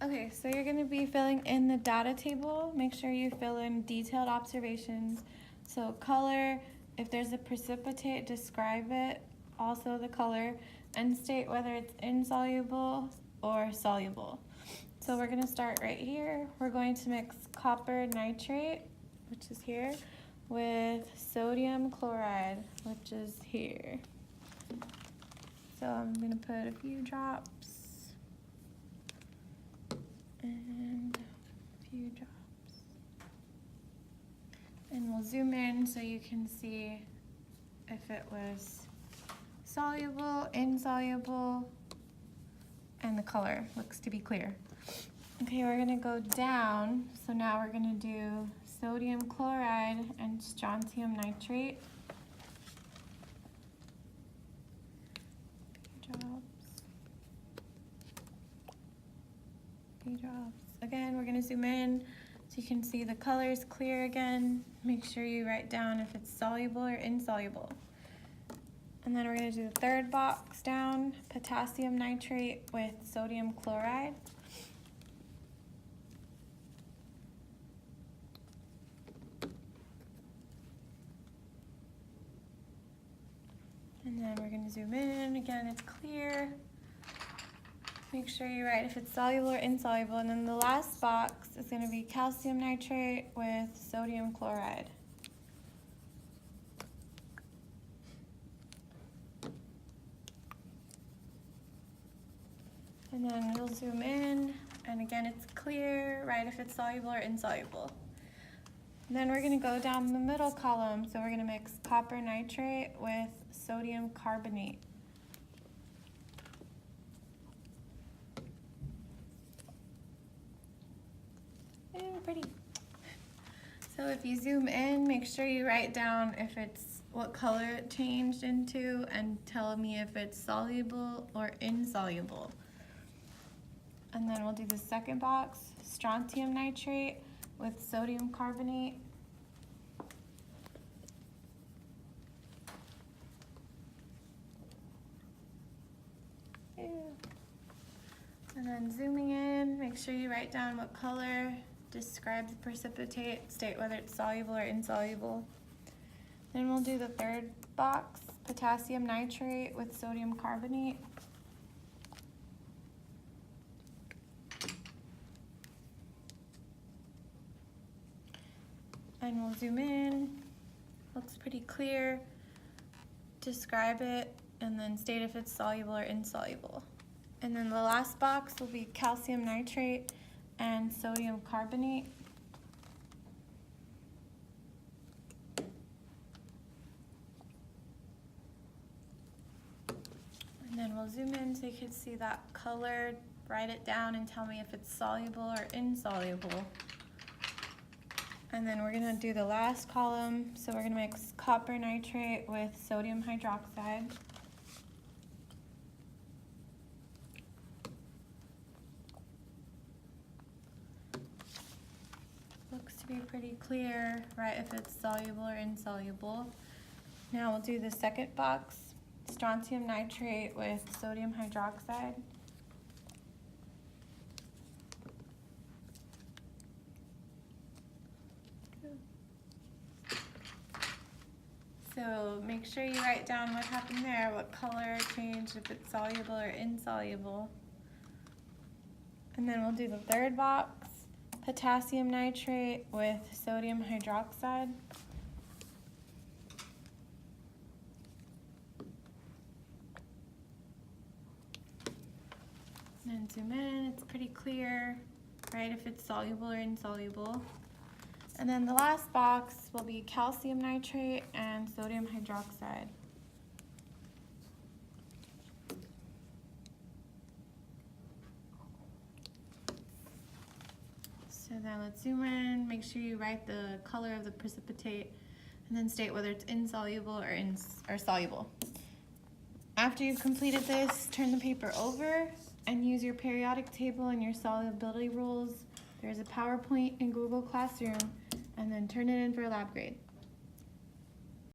Okay, so you're going to be filling in the data table. Make sure you fill in detailed observations. So color, if there's a precipitate, describe it, also the color, and state whether it's insoluble or soluble. So we're going to start right here. We're going to mix copper nitrate, which is here, with sodium chloride, which is here. So I'm going to put a few drops. And a few drops. And we'll zoom in so you can see if it was soluble, insoluble, and the color looks to be clear. Okay, we're gonna go down. So now we're gonna do sodium chloride and strontium nitrate. Few drops. Again, we're gonna zoom in so you can see the color is clear again. Make sure you write down if it's soluble or insoluble. And then we're gonna do the third box down, potassium nitrate with sodium chloride. And then we're gonna zoom in, again it's clear. Make sure you write if it's soluble or insoluble. And then the last box is going to be calcium nitrate with sodium chloride. And then we'll zoom in, and again it's clear, write if it's soluble or insoluble. And then we're going to go down the middle column, so we're going to mix copper nitrate with sodium carbonate. Pretty. So if you zoom in, make sure you write down if it's what color it changed into and tell me if it's soluble or insoluble. And then we'll do the second box, strontium nitrate with sodium carbonate. And then zooming in, make sure you write down what color, describe the precipitate, state whether it's soluble or insoluble. Then we'll do the third box, potassium nitrate with sodium carbonate. And we'll zoom in, looks pretty clear, describe it, and then state if it's soluble or insoluble. And then the last box will be calcium nitrate and sodium carbonate. And then we'll zoom in so you can see that color, write it down and tell me if it's soluble or insoluble. And then we're gonna do the last column. So we're gonna mix copper nitrate with sodium hydroxide. Looks to be pretty clear, right, if it's soluble or insoluble. Now we'll do the second box, strontium nitrate with sodium hydroxide. So make sure you write down what happened there, what color changed, if it's soluble or insoluble. And then we'll do the third box, potassium nitrate with sodium hydroxide. And then zoom in, it's pretty clear, right, if it's soluble or insoluble. And then the last box will be calcium nitrate and sodium hydroxide. So then let's zoom in, make sure you write the color of the precipitate, and then state whether it's insoluble or soluble. After you've completed this, turn the paper over and use your periodic table and your solubility rules. There's a PowerPoint in Google Classroom, and then turn it in for a lab grade.